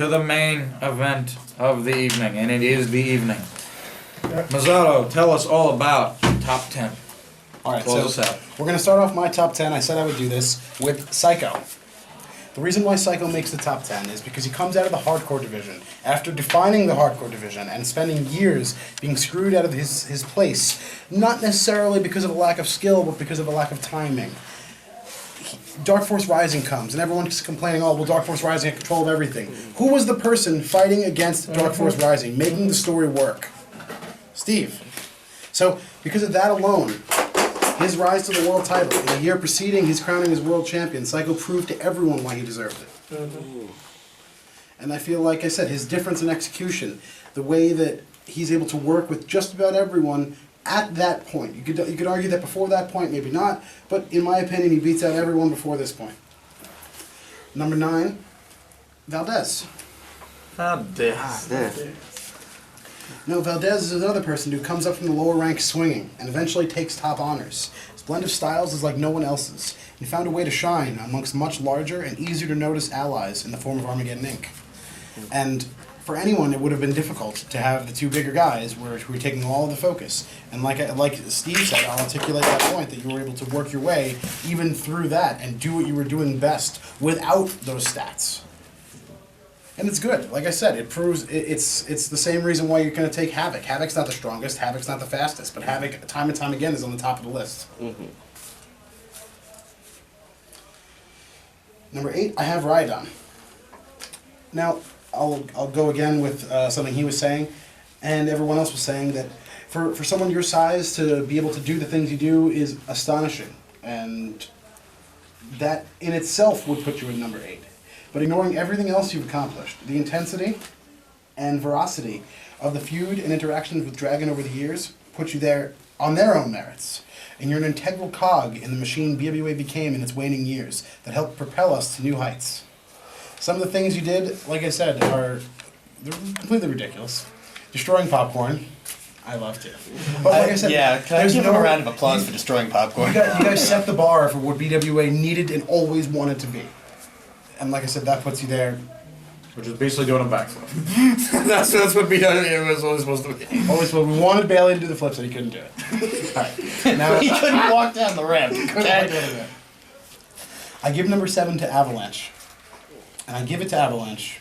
to the main event of the evening, and it is the evening. Mazzatto, tell us all about your top 10. All right, Close us out. we're going to start off my top 10. I said I would do this with Psycho. The reason why Psycho makes the top 10 is because he comes out of the hardcore division. After defining the hardcore division and spending years being screwed out of his place, not necessarily because of a lack of skill, but because of a lack of timing. Dark Force Rising comes, and everyone's complaining, oh, well, Dark Force Rising had control of everything. Who was the person fighting against Dark Force Rising, making the story work? Steve. So, because of that alone, his rise to the world title, in the year preceding his crowning as world champion, Psycho proved to everyone why he deserved it. And I feel, like I said, his difference in execution, the way that he's able to work with just about everyone at that point. You could argue that before that point, maybe not, but in my opinion, he beats out everyone before this point. Number 9, Valdez. No, Valdez is another person who comes up from the lower ranks swinging and eventually takes top honors. His blend of styles is like no one else's. He found a way to shine amongst much larger and easier to notice allies in the form of Armageddon Inc. And for anyone, it would have been difficult to have the two bigger guys who were taking all of the focus. And like Steve said, I'll articulate that point, that you were able to work your way even through that and do what you were doing best without those stats. And it's good. Like I said, it proves it's the same reason why you're going to take Havoc. Havoc's not the strongest, Havoc's not the fastest, but Havoc, time and time again, is on the top of the list. Number 8, I have Rhydon. Now, I'll go again with something he was saying, and everyone else was saying, that for someone your size to be able to do the things you do is astonishing, and that in itself would put you in number 8. But ignoring everything else you've accomplished, the intensity and veracity of the feud and interactions with Dragon over the years put you there on their own merits. And you're an integral cog in the machine BWA became in its waning years that helped propel us to new heights. Some of the things you did, like I said, they're completely ridiculous. Destroying popcorn, I love to. But like I said, can I give him a round of applause for destroying popcorn? You guys set the bar for what BWA needed and always wanted to be. And like I said, that puts you there. Which is basically doing a backflip. that's what BWA was always supposed to be. Always, we wanted Bailey to do the flips, and he couldn't do it. All right. Now, He couldn't walk down the ramp. I give number 7 to Avalanche. And I give it to Avalanche.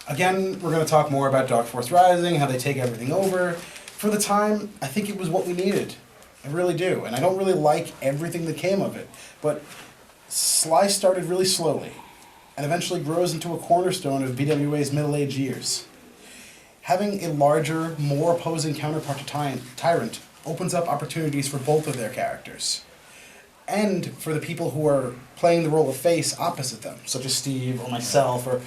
Again, we're going to talk more about Dark Force Rising, how they take everything over. For the time, I think it was what we needed. I really do. And I don't really like everything that came of it. But Sly started really slowly, and eventually grows into a cornerstone of BWA's middle-aged years. Having a larger, more opposing counterpart to Tyrant opens up opportunities for both of their characters. And for the people who are playing the role of face opposite them, such as Steve or myself or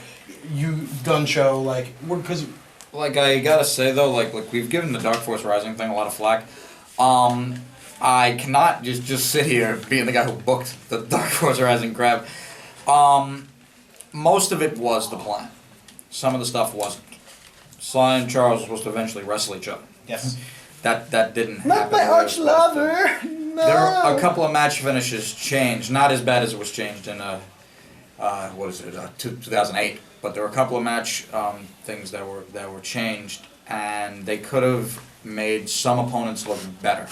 you, Gun Show, because... Like, I gotta say, though, like we've given the Dark Force Rising thing a lot of flack. I cannot just sit here being the guy who booked the Dark Force Rising crap. Most of it was the plan. Some of the stuff wasn't. Sly and Charles were supposed to eventually wrestle each other. Yes. That didn't happen. Not my arch lover! No! There are a couple of match finishes changed. Not as bad as it was changed in 2008. But there were a couple of match things that were changed, and they could have made some opponents look better.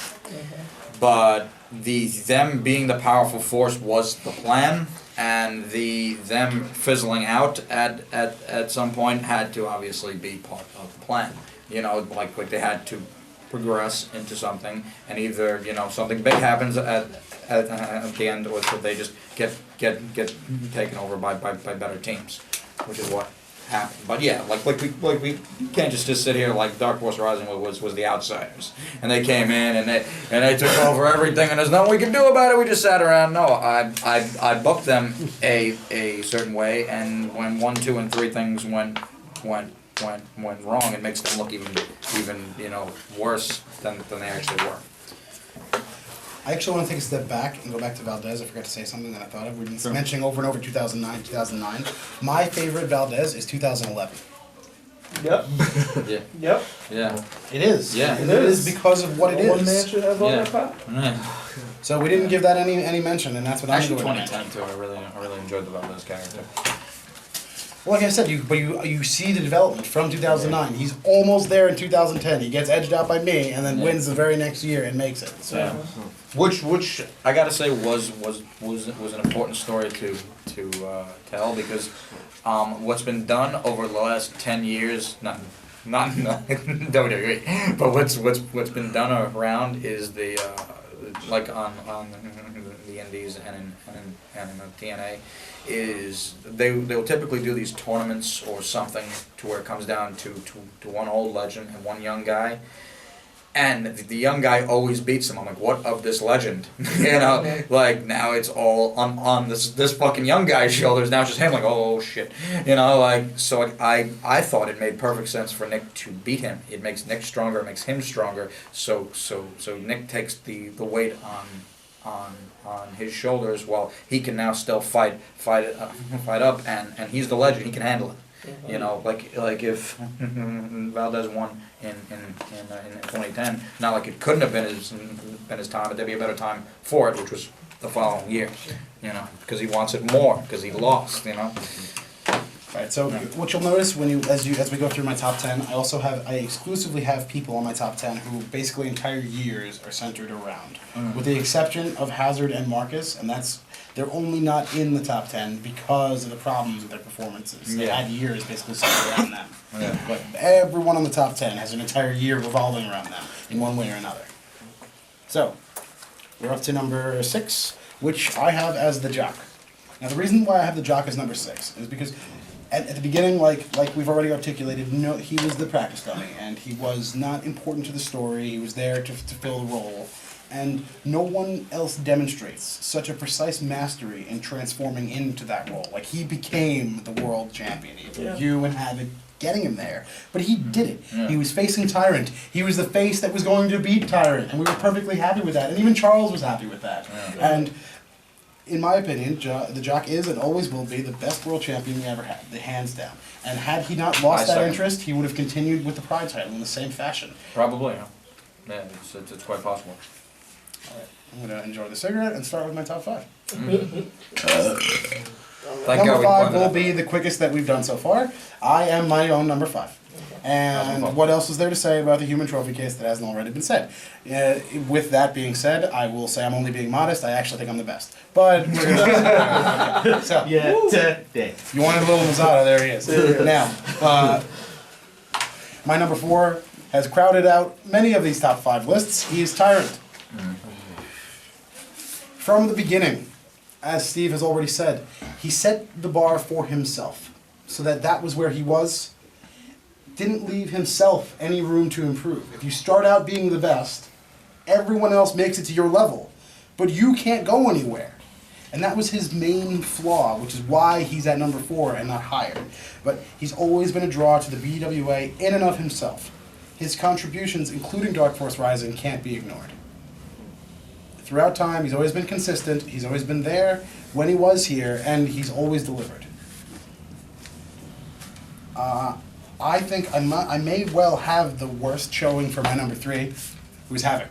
But them being the powerful force was the plan, and them fizzling out at some point had to obviously be part of the plan. You know, like they had to progress into something, and either something big happens at the end, or they just get taken over by better teams, which is what happened. But yeah, like we can't just sit here like Dark Force Rising was the outsiders, and they came in and they took over everything, and there's nothing we can do about it. We just sat around. No, I booked them a certain way, and when 1, 2, and 3 things went wrong, it makes them look even worse than they actually were. I actually want to take a step back and go back to Valdez. I forgot to say something that I thought of. We've been mentioning over and over 2009. My favorite Valdez is 2011. Yep. Yeah. Yep. Yeah. It is. Yeah. It is because of what it One man is. should have all Yeah. that power. Yeah. So we didn't give that any mention, and that's what Actually, I'm doing. 2010 too. I really enjoyed the Valdez character. Like I said, you see the development from 2009. He's almost there in 2010. He gets edged out by me, and then wins the very next year and makes it. So. Yeah. Which I gotta say was an important story to tell, because what's been done over the last 10 years, not WWE, but what's been done around is the like on the Indies and in TNA, is they'll typically do these tournaments or something to where it comes down to one old legend and one young guy. And the young guy always beats him. I'm like, what of this legend? Like now it's all on this fucking young guy's shoulders. Now it's just him. Like, oh shit, So I thought it made perfect sense for Nick to beat him. It makes Nick stronger. It makes him stronger. So Nick takes the weight on his shoulders, while he can now still fight up, and he's the legend. He can handle it. Like if Valdez won in 2010, not like it couldn't have been his time, but there'd be a better time for it, which was the following year, because he wants it more, because he lost, Right. So what you'll notice as we go through my top 10, I exclusively have people on my top 10 who basically entire years are centered around, with the exception of Hazard and Marcus, and they're only not in the top 10 because of the problems with their performances. They had years basically centered around them. Yeah. But everyone on the top 10 has an entire year revolving around them in one way or another. So, we're up to number 6, which I have as the Jock. Now, the reason why I have the Jock as number 6 is because at the beginning, like we've already articulated, he was the practice dummy, and he was not important to the story. He was there to fill the role. And no one else demonstrates such a precise mastery in transforming into that role. Like, he became the world champion. You and Havoc getting him there. But he did it. Yeah. He was facing Tyrant. He was the face that was going to beat Tyrant. And we were perfectly happy with that. And even Charles was happy with that. Yeah. And in my opinion, the Jock is and always will be the best world champion we ever had, hands down. And had he not lost that interest, he would have continued with the Pride title in the same fashion. Probably, yeah. Yeah, it's quite possible. All right, I'm going to enjoy the cigarette and start with my top 5. Number 5 will be the quickest that we've done so far. I am my own number 5. And what else is there to say about the human trophy case that hasn't already been said? With that being said, I will say I'm only being modest. I actually think I'm the best. But we're gonna so, today. You wanted a little Mazzatto, there he is. Now, my number 4 has crowded out many of these top 5 lists. He is Tyrant. From the beginning, as Steve has already said, he set the bar for himself, so that was where he was. Didn't leave himself any room to improve. If you start out being the best, everyone else makes it to your level, but you can't go anywhere. And that was his main flaw, which is why he's at number 4 and not higher. But he's always been a draw to the BWA in and of himself. His contributions, including Dark Force Rising, can't be ignored. Throughout time, he's always been consistent, he's always been there when he was here, and he's always delivered. I think I may well have the worst showing for my number 3, who's Havoc.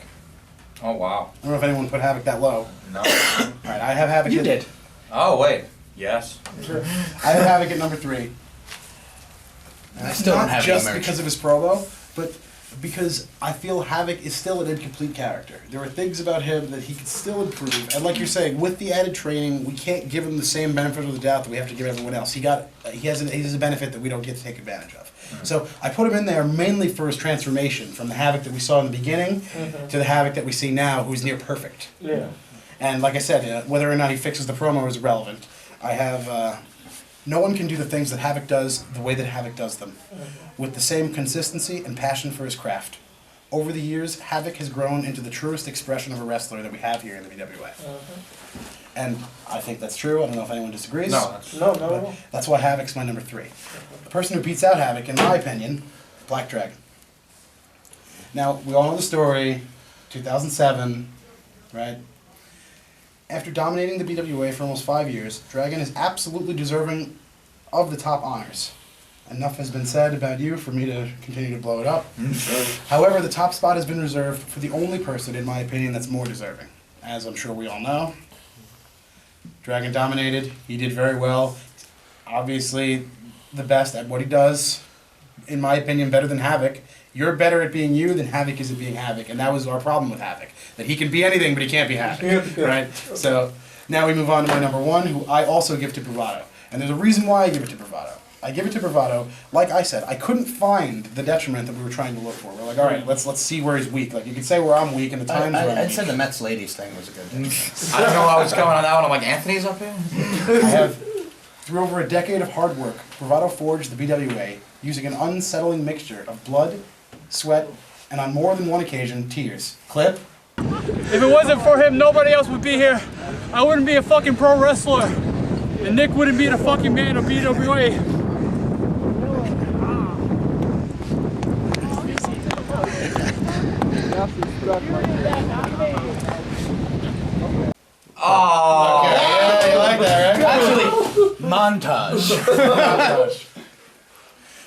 Oh, wow. I don't know if anyone put Havoc that low. No. Alright, I have Havoc You did. Oh, wait. Yes. Sure. I have Havoc at number 3. And I still don't not have just no merch. because of his promo, but because I feel Havoc is still an incomplete character. There are things about him that he could still improve. And like you're saying, with the added training, we can't give him the same benefit of the doubt that we have to give everyone else. He has a benefit that we don't get to take advantage of. So I put him in there mainly for his transformation from the Havoc that we saw in the beginning to the Havoc that we see now, who's near perfect. Yeah. And like I said, whether or not he fixes the promo is irrelevant. I have no one can do the things that Havoc does the way that Havoc does them, with the same consistency and passion for his craft. Over the years, Havoc has grown into the truest expression of a wrestler that we have here in the BWA. And I think that's true. I don't know if anyone disagrees. No. That's why Havoc's my number 3. The person who beats out Havoc, in my opinion, Black Dragon. Now, we all know the story, 2007, right? After dominating the BWA for almost 5 years, Dragon is absolutely deserving of the top honors. Enough has been said about you for me to continue to blow it up. However, the top spot has been reserved for the only person, in my opinion, that's more deserving. As I'm sure we all know, Dragon dominated. He did very well. Obviously, the best at what he does, in my opinion, better than Havoc. You're better at being you than Havoc is at being Havoc, and that was our problem with Havoc. That he can be anything, but he can't be Havoc, right? So now we move on to my number one, who I also give to Bravado. And there's a reason why I give it to Bravado. I give it to Bravado, like I said, I couldn't find the detriment that we were trying to look for. We're like, all right, let's see where he's weak. Like, you could say where I'm weak and the times where I'm I'd weak. say the Mets ladies thing was a good thing. I don't know how it's going on that one. I'm like, Anthony's up here? I have, through over a decade of hard work, Bravado forged the BWA using an unsettling mixture of blood, sweat, and on more than one occasion, tears. Clip. If it wasn't for him, nobody else would be here. I wouldn't be a fucking pro wrestler. And Nick wouldn't be the fucking man of BWA. Oh, Yeah, you like that, right? Actually, montage.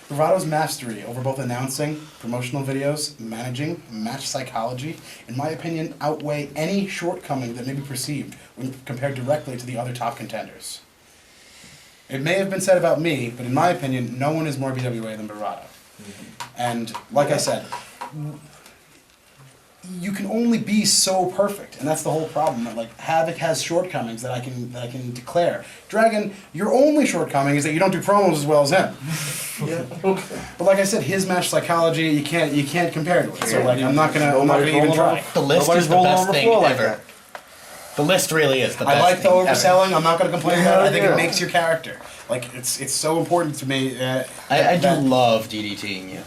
Bravado's mastery over both announcing, promotional videos, managing, match psychology, in my opinion, outweigh any shortcoming that may be perceived when compared directly to the other top contenders. It may have been said about me, but in my opinion, no one is more BWA than Bravado. And like I said, you can only be so perfect, and that's the whole problem. That like Havoc has shortcomings that I can declare. Dragon, your only shortcoming is that you don't do promos as well as him. Yeah. Okay. But like I said, his match psychology you can't compare to it. So like I'm not gonna even try. The list Nobody's is the rolling best on the thing floor like ever. that. The list really is the best I like the thing ever. overselling. I'm not gonna complain about it. I think Yeah. it makes your character. Like it's so important to me. I do that- love DDTing you.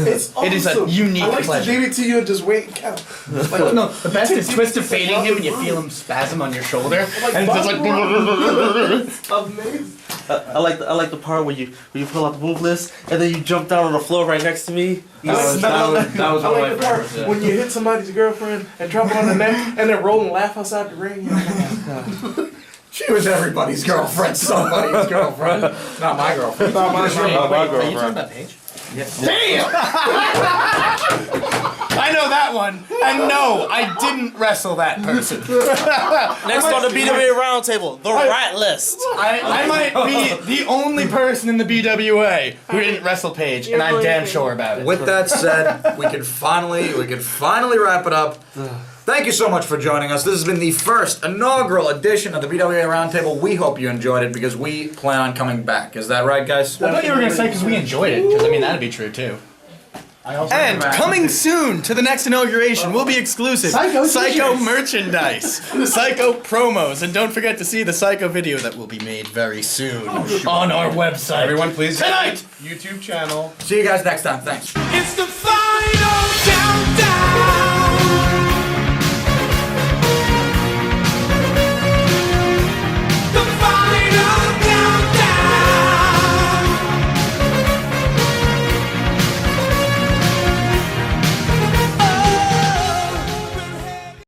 It's It is a awesome. unique I like pleasure. to give it to you and just wait and count. Like, No, the best is twisted fading him and you feel him spasm on your shoulder. And it's just like amazing. I like the part where you pull out the move list and then you jump down on the floor right next to me. That was I one of like my the part favorites. Yeah. when you hit somebody's girlfriend and drop it on the neck and then roll and laugh outside the ring. she was everybody's girlfriend, somebody's girlfriend. Not my girlfriend. Not my Wait, are you talking girlfriend. about Paige? Damn! I know that one, and no, I didn't wrestle that person. Next on the BWA roundtable, the Rat List. I might be the only person in the BWA who didn't wrestle Paige, and I'm damn sure about it. With that said, we can finally wrap it up. Thank you so much for joining us. This has been the first inaugural edition of the BWA Roundtable. We hope you enjoyed it because we plan on coming back. Is that right, guys? I thought you were going to say because we enjoyed it, because I mean, that'd be true too. And coming soon to the next inauguration will be exclusive Psycho merchandise, Psycho promos, and don't forget to see the Psycho video that will be made very soon on our website. Everyone, please Tonight! YouTube channel. See you guys next time. Thanks. It's the